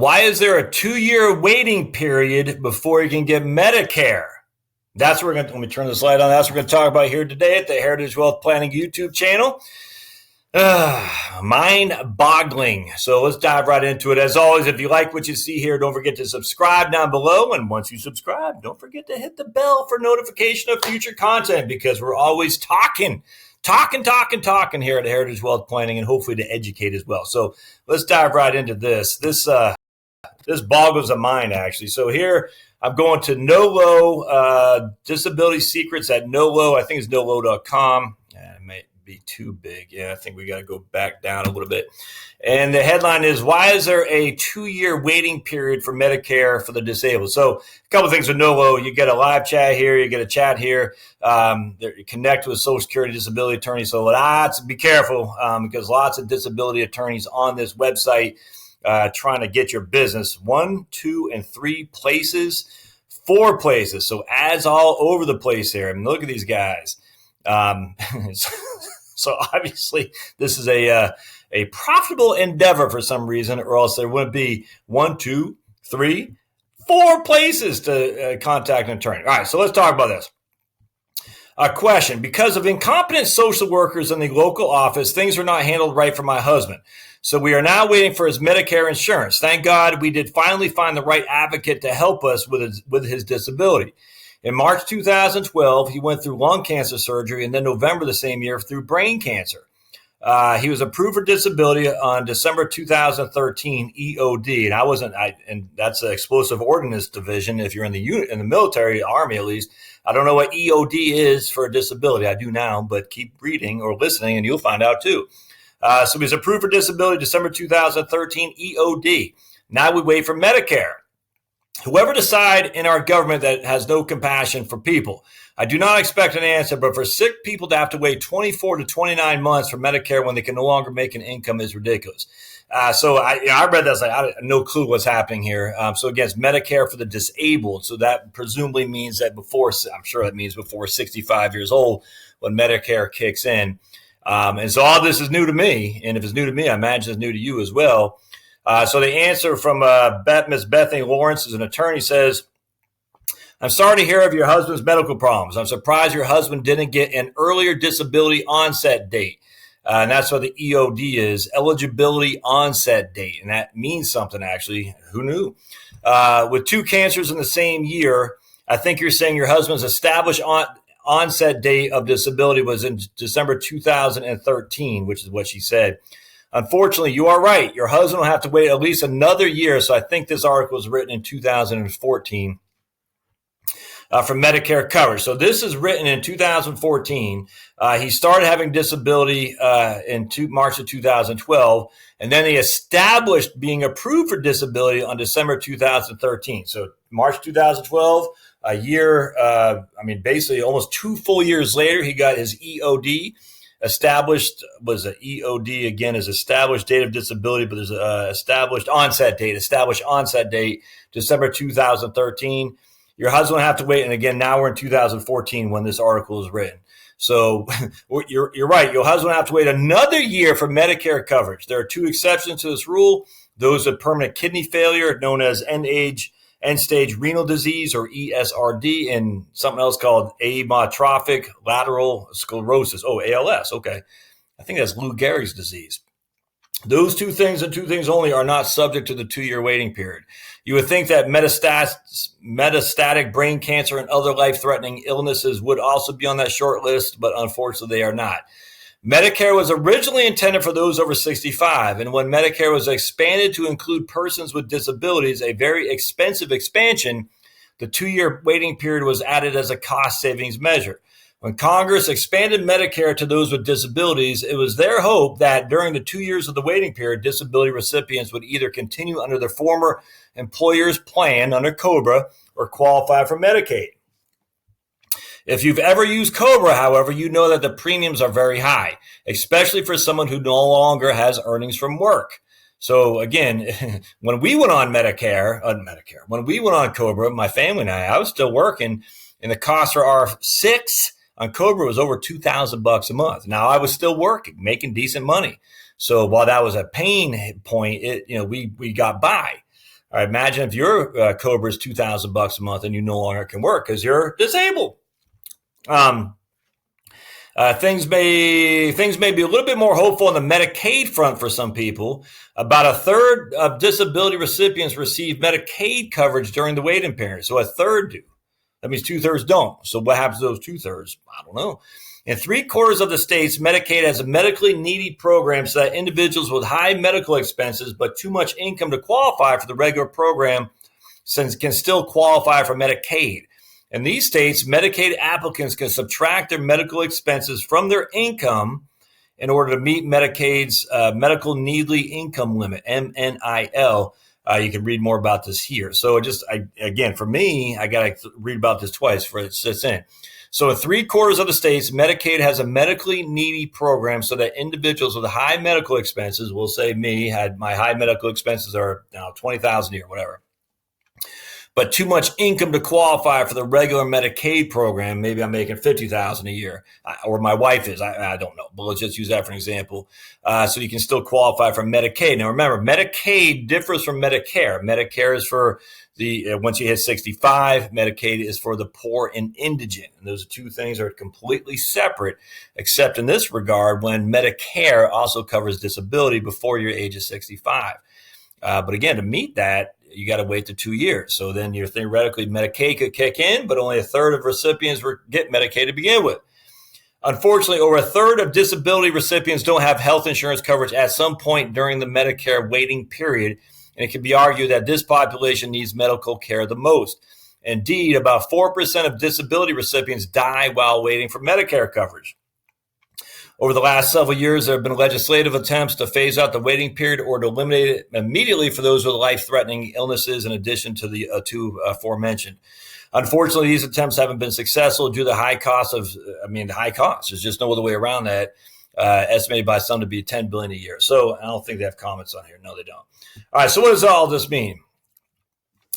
Why is there a 2-year waiting period before you can get Medicare? That's what we're going to, let me turn the slide on. That's what we're going to talk about here today at the Heritage Wealth Planning YouTube channel. Mind-boggling. So let's dive right into it. As always, if you like what you see here, don't forget to subscribe down below. And once you subscribe, don't forget to hit the bell for notification of future content, because we're always talking here at Heritage Wealth Planning, and hopefully to educate as well. So let's dive right into this. This boggles the mind, actually. So here I'm going to NOLO, Disability Secrets at NOLO. I think it's NOLO.com. It may be too big. Yeah, I think we got to go back down a little bit. And the headline is, why is there a 2-year waiting period for Medicare for the disabled? So a couple of things with NOLO. You get a live chat here. You get a chat here. You connect with Social Security disability attorneys. So be careful because lots of disability attorneys on this website trying to get your business 1, 2, and 3 places, 4 places. So ads all over the place here. I mean, look at these guys. So obviously this is a profitable endeavor for some reason, or else there wouldn't be 1, 2, 3, 4 places to contact an attorney. All right, so let's talk about this. A question: because of incompetent social workers in the local office, things are not handled right for my husband. So we are now waiting for his Medicare insurance. Thank God we did finally find the right advocate to help us with his disability. In March 2012, he went through lung cancer surgery, and then November the same year through brain cancer. He was approved for disability on December 2013 EOD, and that's an explosive ordnance division. If you're in the unit, in the military, Army at least, I don't know what EOD is for a disability. I do now, but keep reading or listening, and you'll find out too. So he was approved for disability December 2013 EOD. Now we wait for Medicare. Whoever decide in our government that has no compassion for people. I do not expect an answer, but for sick people to have to wait 24 to 29 months for Medicare when they can no longer make an income is ridiculous. So I read that. I was like, I have no clue what's happening here. So again, it's Medicare for the disabled. So that presumably means that I'm sure that means before 65 years old when Medicare kicks in. And so all this is new to me. And if it's new to me, I imagine it's new to you as well. So the answer from Miss Bethany Lawrence, as an attorney, says, I'm sorry to hear of your husband's medical problems. I'm surprised your husband didn't get an earlier disability onset date. And that's what the EOD is, eligibility onset date. And that means something, actually. Who knew? With 2 cancers in the same year, I think you're saying your husband's established onset date of disability was in December 2013, which is what she said. Unfortunately, you are right. Your husband will have to wait at least another year. So I think this article was written in 2014 for Medicare coverage. So this is written in 2014. He started having disability in March of 2012, and then he established being approved for disability on December 2013. So March 2012, a year, basically almost 2 full years later, he got his EOD. Established was an EOD, again, is established date of disability, but there's a established onset date, December 2013. Your husband will have to wait. And again, now we're in 2014 when this article is written. So you're right. Your husband will have to wait another year for Medicare coverage. There are 2 exceptions to this rule. Those with permanent kidney failure, known as end-stage renal disease, or ESRD, and something else called amyotrophic lateral sclerosis. Oh, ALS. Okay. I think that's Lou Gehrig's disease. Those 2 things and 2 things only are not subject to the 2-year waiting period. You would think that metastatic brain cancer and other life-threatening illnesses would also be on that short list, but unfortunately they are not. Medicare was originally intended for those over 65, and when Medicare was expanded to include persons with disabilities, a very expensive expansion, the 2-year waiting period was added as a cost savings measure. When Congress expanded Medicare to those with disabilities, it was their hope that during the 2 years of the waiting period, disability recipients would either continue under their former employer's plan under Cobra or qualify for Medicaid. If you've ever used Cobra, however, you know that the premiums are very high, especially for someone who no longer has earnings from work. So again, when we went on when we went on Cobra, my family and I was still working, and the cost for R6 on Cobra was over $2,000 a month. Now I was still working, making decent money. So while that was a pain point, we got by. All right, imagine if your Cobra is $2,000 a month and you no longer can work because you're disabled. Things may be a little bit more hopeful on the Medicaid front for some people. About a third of disability recipients receive Medicaid coverage during the waiting period. So a third do. That means 2/3 don't. So what happens to those 2/3? I don't know. In 3/4 of the states, Medicaid has a medically needy program so that individuals with high medical expenses but too much income to qualify for the regular program can still qualify for Medicaid. In these states, Medicaid applicants can subtract their medical expenses from their income in order to meet Medicaid's medical needly income limit, MNIL. You can read more about this here. So again, for me, I got to read about this twice for it sits in. So in 3/4 of the states, Medicaid has a medically needy program so that individuals with high medical expenses, we'll say me, had my high medical expenses are now $20,000 a year, whatever, but too much income to qualify for the regular Medicaid program. Maybe I'm making $50,000 a year, or my wife is. I don't know, but let's just use that for an example. So you can still qualify for Medicaid. Now, remember, Medicaid differs from Medicare. Medicare is for once you hit 65. Medicaid is for the poor and indigent, and those two things are completely separate, except in this regard when Medicare also covers disability before your age of 65. But again, to meet that, you got to wait to 2 years. So then you're theoretically Medicaid could kick in, but only a third of recipients get Medicaid to begin with. Unfortunately, over a third of disability recipients don't have health insurance coverage at some point during the Medicare waiting period. And it can be argued that this population needs medical care the most. Indeed, about 4% of disability recipients die while waiting for Medicare coverage. Over the last several years, there have been legislative attempts to phase out the waiting period or to eliminate it immediately for those with life-threatening illnesses, in addition to the two aforementioned. Unfortunately, these attempts haven't been successful due to the high cost. There's just no other way around that. Estimated by some to be $10 billion a year. So I don't think they have comments on here. No, they don't. All right. So what does all this mean?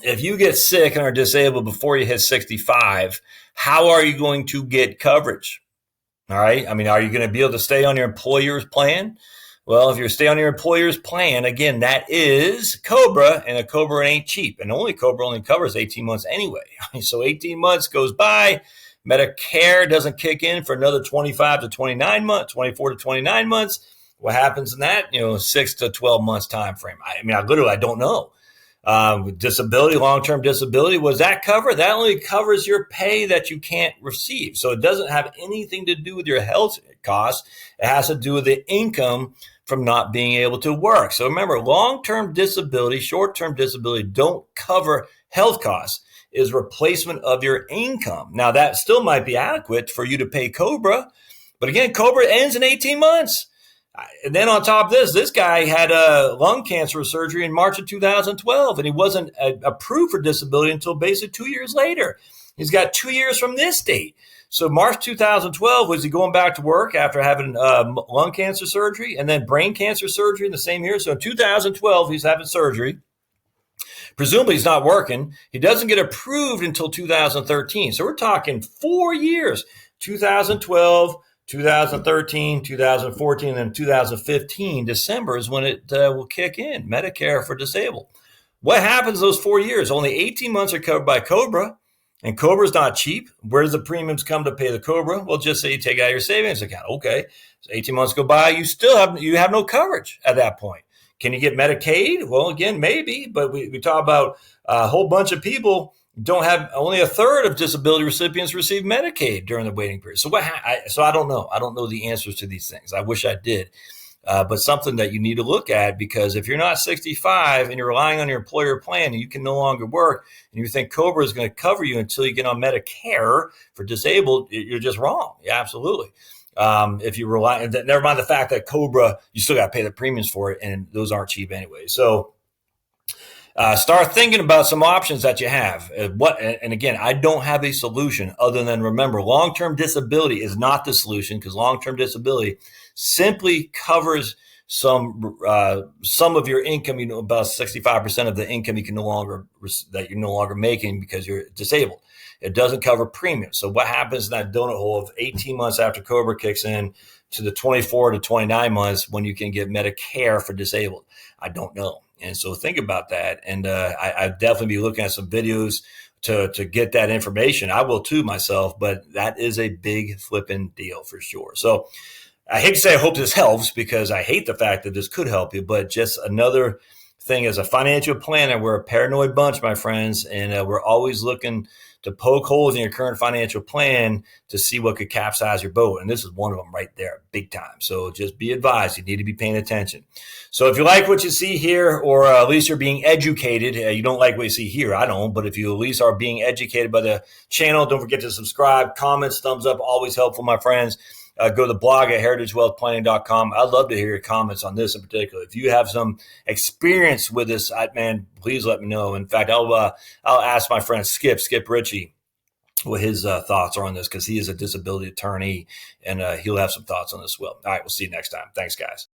If you get sick and are disabled before you hit 65, how are you going to get coverage? All right. I mean, are you going to be able to stay on your employer's plan? Well, if you stay on your employer's plan, again, that is Cobra, and a Cobra ain't cheap. And Cobra only covers 18 months anyway. So 18 months goes by. Medicare doesn't kick in for another 25 to 29 months, 24 to 29 months. What happens in that? 6 to 12 months time frame. I don't know. Disability, long-term disability, was that covered? That only covers your pay that you can't receive. So it doesn't have anything to do with your health costs. It has to do with the income from not being able to work. So remember, long-term disability, short-term disability don't cover health costs. Is replacement of your income. Now, that still might be adequate for you to pay Cobra. But again, Cobra ends in 18 months. And then on top of this guy had a lung cancer surgery in March of 2012, and he wasn't approved for disability until basically 2 years later. He's got 2 years from this date. So March 2012, was he going back to work after having lung cancer surgery and then brain cancer surgery in the same year? So in 2012, he's having surgery. Presumably he's not working. He doesn't get approved until 2013. So we're talking 4 years, 2012, 2013, 2014, and then 2015, December is when it will kick in, Medicare for disabled. What happens those 4 years? Only 18 months are covered by Cobra, and Cobra's not cheap. Where does the premiums come to pay the Cobra? Well, just say you take out your savings account. Okay, so 18 months go by, you have no coverage at that point. Can you get Medicaid? Well, again, maybe, but we talk about a whole bunch of people don't have, only a third of disability recipients receive Medicaid during the waiting period. So I don't know. I don't know the answers to these things. I wish I did, but something that you need to look at, because if you're not 65 and you're relying on your employer plan and you can no longer work and you think Cobra is going to cover you until you get on Medicare for disabled, you're just wrong. Yeah, absolutely. If you rely, never mind the fact that Cobra, you still got to pay the premiums for it, and those aren't cheap anyway. So start thinking about some options that you have. And again, I don't have a solution other than, remember, long-term disability is not the solution, because long-term disability simply covers some of your income. About 65% of the income that you're no longer making because you're disabled. It doesn't cover premiums. So what happens in that donut hole of 18 months after Cobra kicks in to the 24 to 29 months when you can get Medicare for disabled? I don't know. And so think about that. And I'd definitely be looking at some videos to get that information. I will too myself, but that is a big flipping deal for sure. So I hate to say I hope this helps because I hate the fact that this could help you, but just another thing as a financial planner, we're a paranoid bunch, my friends, and we're always looking to poke holes in your current financial plan to see what could capsize your boat. And this is one of them right there, big time. So just be advised, you need to be paying attention. So if you like what you see here, or at least you're being educated, you don't like what you see here, I don't, but if you at least are being educated by the channel, don't forget to subscribe, comments, thumbs up, always helpful, my friends. Go to the blog at heritagewealthplanning.com. I'd love to hear your comments on this in particular. If you have some experience with this, man, please let me know. In fact, I'll ask my friend Skip Ritchie what his thoughts are on this, because he is a disability attorney, and he'll have some thoughts on this as well. All right, we'll see you next time. Thanks, guys.